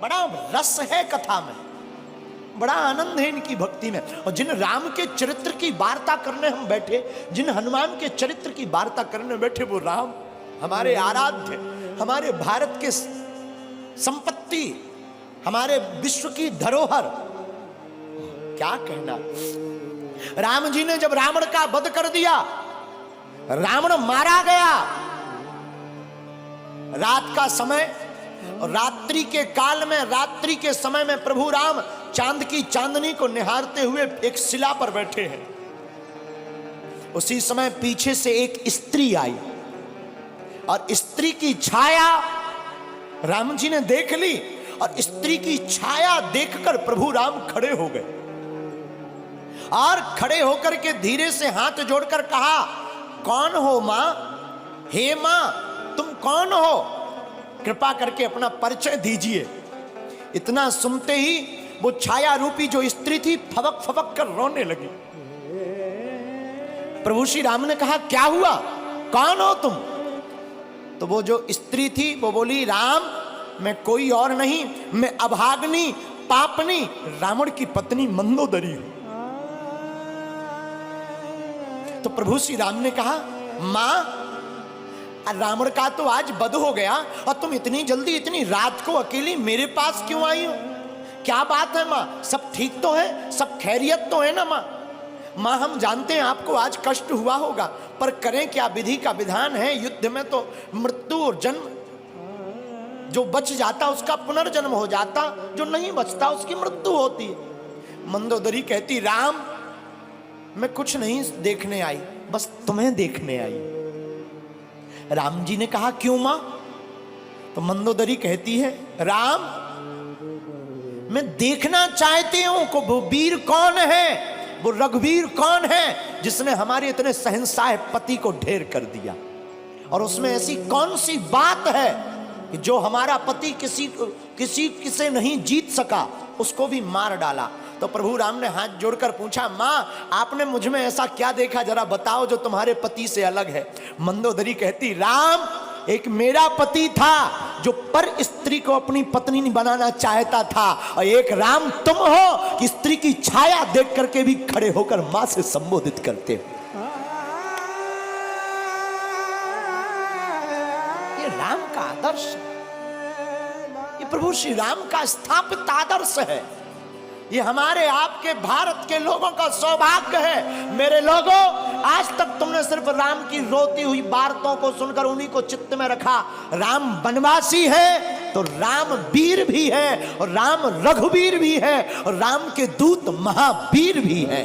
बड़ा रस है कथा में, बड़ा आनंद है इनकी भक्ति में। और जिन राम के चरित्र की वार्ता करने हम बैठे, जिन हनुमान के चरित्र की वार्ता करने बैठे, वो राम हमारे आराध्य, हमारे भारत के संपत्ति, हमारे विश्व की धरोहर, क्या कहना। राम जी ने जब रावण का वध कर दिया, रावण मारा गया, रात का समय, रात्रि के काल में, रात्रि के समय में प्रभु राम चांद की चांदनी को निहारते हुए एक शिला पर बैठे हैं। उसी समय पीछे से एक स्त्री आई और स्त्री की छाया राम जी ने देख ली, और स्त्री की छाया देखकर प्रभु राम खड़े हो गए, और खड़े होकर के धीरे से हाथ जोड़कर कहा, कौन हो मां? हे मां, तुम कौन हो? कृपा करके अपना परिचय दीजिए। इतना सुनते ही वो छाया रूपी जो स्त्री थी फबक फबक कर रोने लगी। प्रभु श्री राम ने कहा, क्या हुआ, कौन हो तुम? तो वो जो स्त्री थी वो बोली, राम मैं कोई और नहीं, मैं अभाग्नि पापनी रावण की पत्नी मंदोदरी हूं। तो प्रभु श्री राम ने कहा, मां रावण का तो आज वध हो गया और तुम इतनी जल्दी इतनी रात को अकेली मेरे पास क्यों आई हो? क्या बात है मां, सब ठीक तो है, सब खैरियत तो है ना मां? मां हम जानते हैं आपको आज कष्ट हुआ होगा, पर करें क्या, विधि का विधान है, युद्ध में तो मृत्यु और जन्म, जो बच जाता उसका पुनर्जन्म हो जाता, जो नहीं बचता उसकी मृत्यु होती है। मंदोदरी कहती, राम मैं कुछ नहीं देखने आई, बस तुम्हें देखने आई। राम जी ने कहा, क्यों मां? तो मंदोदरी कहती है, राम मैं देखना चाहती हूं कि वो वीर कौन है, वो रघुवीर कौन है जिसने हमारे इतने शहंशाह पति को ढेर कर दिया, और उसमें ऐसी कौन सी बात है कि जो हमारा पति किसी से नहीं जीत सका, उसको भी मार डाला। तो प्रभु राम ने हाथ जोड़कर पूछा, मां आपने मुझ में ऐसा क्या देखा, जरा बताओ जो तुम्हारे पति से अलग है। मंदोदरी कहती, राम एक मेरा पति था जो पर स्त्री को अपनी पत्नी बनाना चाहता था, और एक राम तुम हो कि स्त्री की छाया देख करके भी खड़े होकर मां से संबोधित करते हो। ये राम का आदर्श, ये प्रभु श्री राम का स्थापित आदर्श है। ये हमारे आपके भारत के लोगों का सौभाग्य है। मेरे लोगों, आज तक तुमने सिर्फ राम की रोती हुई वार्ताओं को सुनकर उन्हीं को चित्त में रखा। राम वनवासी है तो राम वीर भी है, और राम रघुवीर भी है, और राम के दूत महावीर भी है।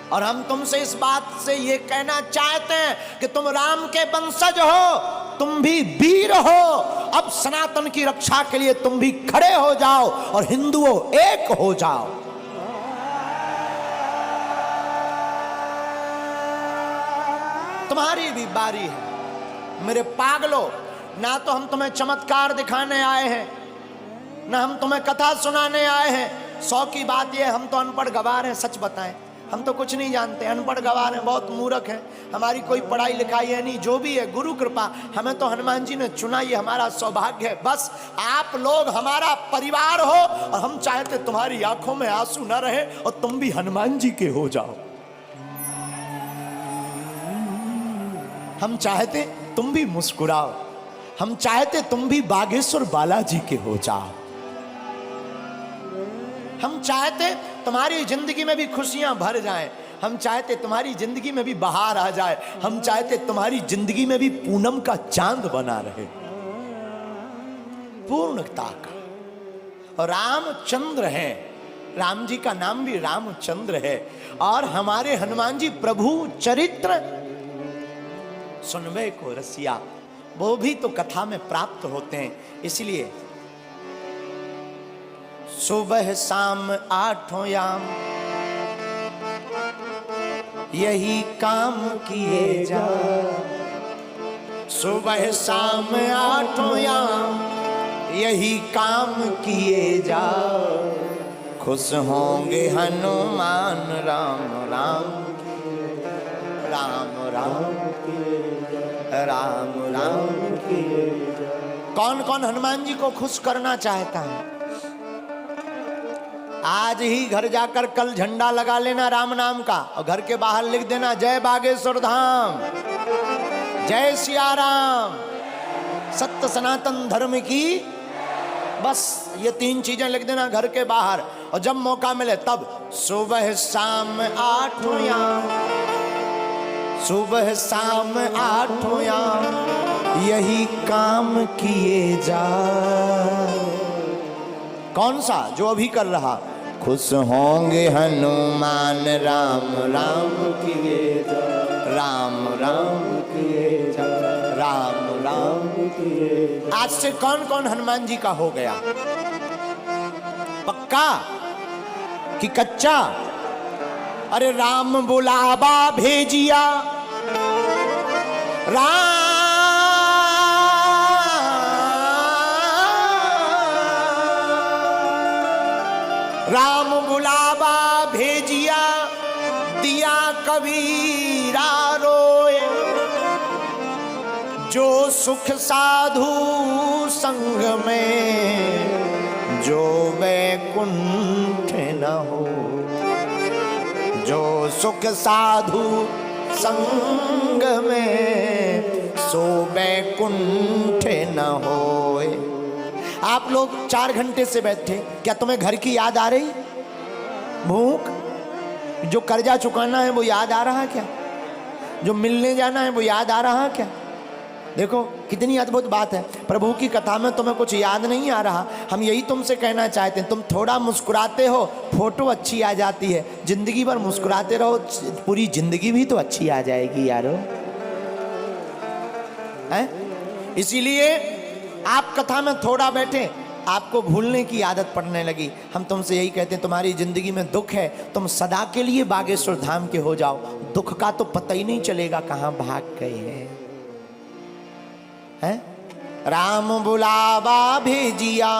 और हम तुमसे इस बात से ये कहना चाहते हैं कि तुम राम के वंशज हो, तुम भी वीर हो। अब सनातन की रक्षा के लिए तुम भी खड़े हो जाओ और हिंदुओं एक हो जाओ। तुम्हारी भी बारी है मेरे पागलों। ना तो हम तुम्हें चमत्कार दिखाने आए हैं, ना हम तुम्हें कथा सुनाने आए हैं। 100 की बात यह, हम तो अनपढ़ गवार हैं। सच बताएं, हम तो कुछ नहीं जानते, अनपढ़ गवार हैं, बहुत मूर्ख हैं, हमारी कोई पढ़ाई लिखाई है नहीं। जो भी है गुरु कृपा, हमें तो हनुमान जी ने चुना, ये हमारा सौभाग्य है। बस आप लोग हमारा परिवार हो, और हम चाहते तुम्हारी आंखों में आंसू न रहे और तुम भी हनुमान जी के हो जाओ। हम चाहते तुम भी मुस्कुराओ, हम चाहते तुम भी बागेश्वर बालाजी के हो जाओ। हम चाहते तुम्हारी जिंदगी में भी खुशियां भर जाएं, हम चाहते तुम्हारी जिंदगी में भी बहार आ जाए, हम चाहते तुम्हारी जिंदगी में भी पूनम का चांद बना रहे, पूर्णता का। और रामचंद्र है, राम जी का नाम भी रामचंद्र है। और हमारे हनुमान जी प्रभु चरित्र सुनवे को रसिया, वो भी तो कथा में प्राप्त होते हैं। इसलिए सुबह शाम आठों याम यही काम किए जा, सुबह शाम आठों याम यही काम किए जा, खुश होंगे हनुमान राम राम राम राम राम राम। कौन कौन हनुमान जी को खुश करना चाहता है? आज ही घर जाकर कल झंडा लगा लेना राम नाम का, और घर के बाहर लिख देना जय बागेश्वर धाम, जय सिया राम, सत्य सनातन धर्म की। बस ये 3 चीजें लिख देना घर के बाहर, और जब मौका मिले तब सुबह शाम 8 याम, सुबह शाम 8 याम यही काम किए जा। कौन सा? जो अभी कर रहा, खुश होंगे हनुमान राम राम किए जा, राम राम किए जा, राम राम किए जा। आज से कौन कौन हनुमान जी का हो गया? पक्का कि कच्चा? अरे राम बुलावा भेजिया, राम बुलावा भेजिया, दिया कबीरा रोए, जो सुख साधु संग में, जो वैकुंठ न हो, जो सुख साधु संग में, सो वैकुंठ न होए। आप लोग 4 घंटे से बैठे, क्या तुम्हें घर की याद आ रही? भूख, जो कर्जा चुकाना है वो याद आ रहा है क्या? जो मिलने जाना है वो याद आ रहा है क्या? देखो कितनी अद्भुत बात है। प्रभु की कथा में तुम्हें कुछ याद नहीं आ रहा, हम यही तुमसे कहना चाहते हैं। तुम थोड़ा मुस्कुराते हो, फोटो अच्छी आ जाती है। जिंदगी भर मुस्कुराते रहो, पूरी जिंदगी भी तो अच्छी आ जाएगी यारो, हैं? इसीलिए आप कथा में थोड़ा बैठे, आपको भूलने की आदत पड़ने लगी। हम तुमसे यही कहते हैं, तुम्हारी जिंदगी में दुख है, तुम सदा के लिए बागेश्वर धाम के हो जाओ। दुख का तो पता ही नहीं चलेगा कहां भाग गए हैं। राम बुलावा भेजिया,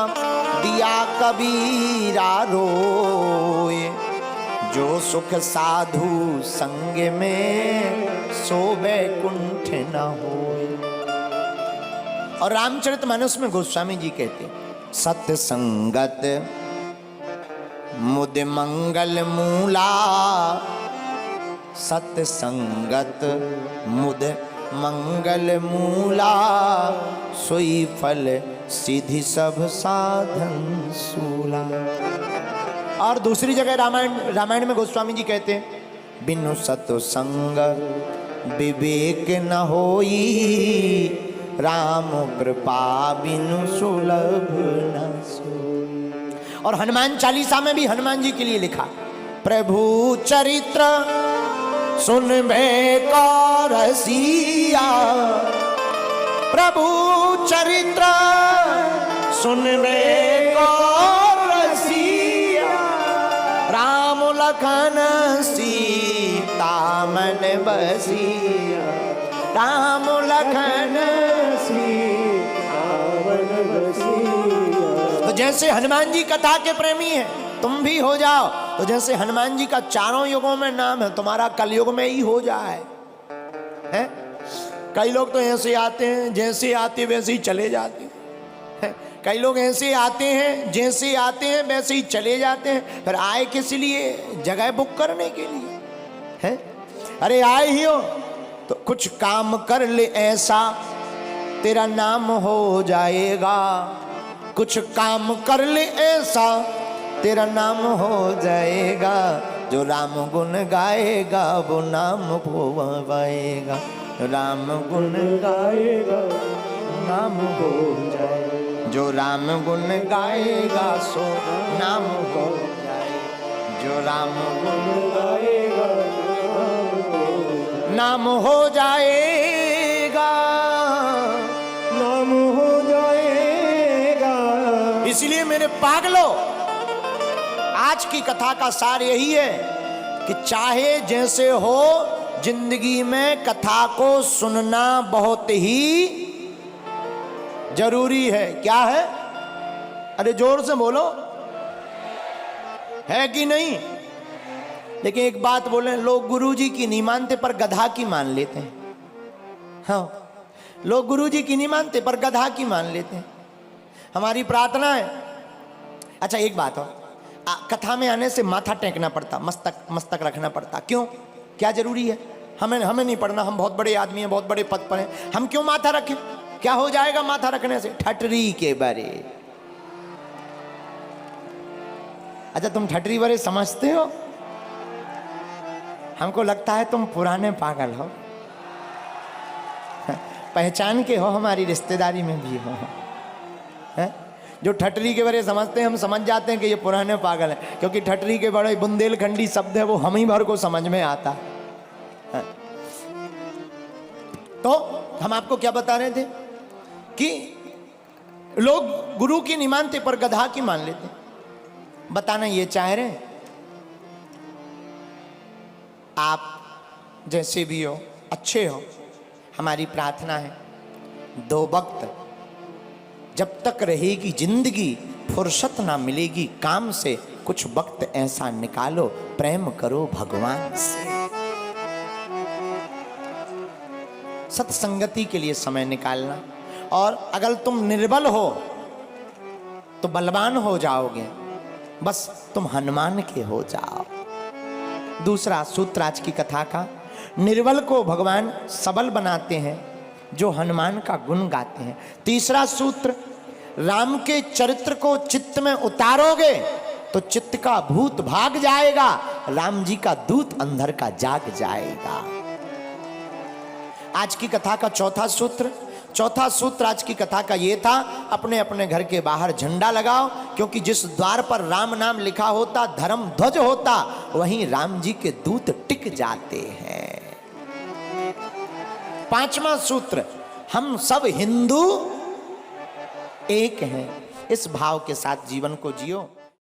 दिया कबीरा रोए, जो सुख साधु संग में, सो वैकुंठ न होए। और रामचरितमानस में गोस्वामी जी कहते हैं, सत्य संगत मुद मंगल मूला, सत्य संगत मुद मंगल मूला, सोई फल सिद्धि सब साधन सूला। और दूसरी जगह रामायण में गोस्वामी जी कहते हैं, बिनु सत्संग विवेक न होई, राम कृपा बिनु सुलभ न सोई। और हनुमान चालीसा में भी हनुमान जी के लिए लिखा, प्रभु चरित्र सुनबे को रसिया, प्रभु चरित्र सुनबे को रसिया, राम लखन सीता मन बसिया, राम लखन सीता मन बसिया। तो जैसे हनुमान जी कथा के प्रेमी हैं, तुम भी हो जाओ। तो जैसे हनुमान जी का चारों युगों में नाम है, तुम्हारा कलयुग में ही हो जाए। हैं? कई लोग तो ऐसे आते हैं, जैसे आते वैसे ही चले जाते हैं। कई लोग ऐसे आते हैं, जैसे आते हैं वैसे ही चले जाते हैं। फिर आए किस लिए? जगह बुक करने के लिए। हैं? अरे आए ही हो तो कुछ काम कर ले ऐसा, तेरा नाम हो जाएगा। कुछ काम कर ले ऐसा, तेरा नाम हो जाएगा। जो राम गुण गाएगा वो नाम पाएगा, राम गुण गाएगा नाम हो जाएगा। जो राम गुण गाएगा सो नाम हो जाएगा। जो राम गुण गाएगा नाम हो जाएगा, नाम हो जाएगा। इसलिए मेरे पागलों, आज की कथा का सार यही है कि चाहे जैसे हो, जिंदगी में कथा को सुनना बहुत ही जरूरी है। क्या है? अरे जोर से बोलो, है कि नहीं? लेकिन एक बात बोले, लोग गुरुजी की नहीं मानते पर गधा की मान लेते हैं। हाँ, लोग गुरु जी की नहीं मानते पर गधा की मान लेते हैं। हमारी प्रार्थना है। अच्छा एक बात हो, कथा में आने से माथा टेकना पड़ता, मस्तक रखना पड़ता, क्यों? क्या जरूरी है? हमें नहीं पढ़ना, हम बहुत बड़े आदमी हैं, बहुत बड़े पद पर हैं, हम क्यों माथा रखें? क्या हो जाएगा माथा रखने से? ठटरी के बारे। अच्छा तुम ठटरी बारे समझते हो? हमको लगता है तुम पुराने पागल हो, पहचान के हो, हमारी रिश्तेदारी में भी हो। है? जो ठटरी के बारे समझते हैं हम समझ जाते हैं कि ये पुराने पागल हैं, क्योंकि ठटरी के बड़े बुंदेलखंडी शब्द है, वो हम ही भर को समझ में आता है। तो हम आपको क्या बता रहे थे कि लोग गुरु की नहीं मानते पर गधा की मान लेते। बताना ये चाह रहे हैं आप जैसे भी हो, अच्छे हो, हमारी प्रार्थना है दो वक्त जब तक रहेगी जिंदगी, फुर्सत ना मिलेगी काम से, कुछ वक्त ऐसा निकालो प्रेम करो भगवान से। सत्संगति के लिए समय निकालना। और अगर तुम निर्बल हो तो बलवान हो जाओगे, बस तुम हनुमान के हो जाओ। दूसरा सूत्र आज की कथा का, निर्बल को भगवान सबल बनाते हैं जो हनुमान का गुण गाते हैं। तीसरा सूत्र, राम के चरित्र को चित्त में उतारोगे तो चित्त का भूत भाग जाएगा, राम जी का दूत अंदर का जाग जाएगा। आज की कथा का चौथा सूत्र आज की कथा का ये था, अपने अपने घर के बाहर झंडा लगाओ, क्योंकि जिस द्वार पर राम नाम लिखा होता, धर्म ध्वज होता, वहीं राम जी के दूत टिक जाते हैं। पांचवा सूत्र, हम सब हिंदू एक हैं। इस भाव के साथ जीवन को जियो।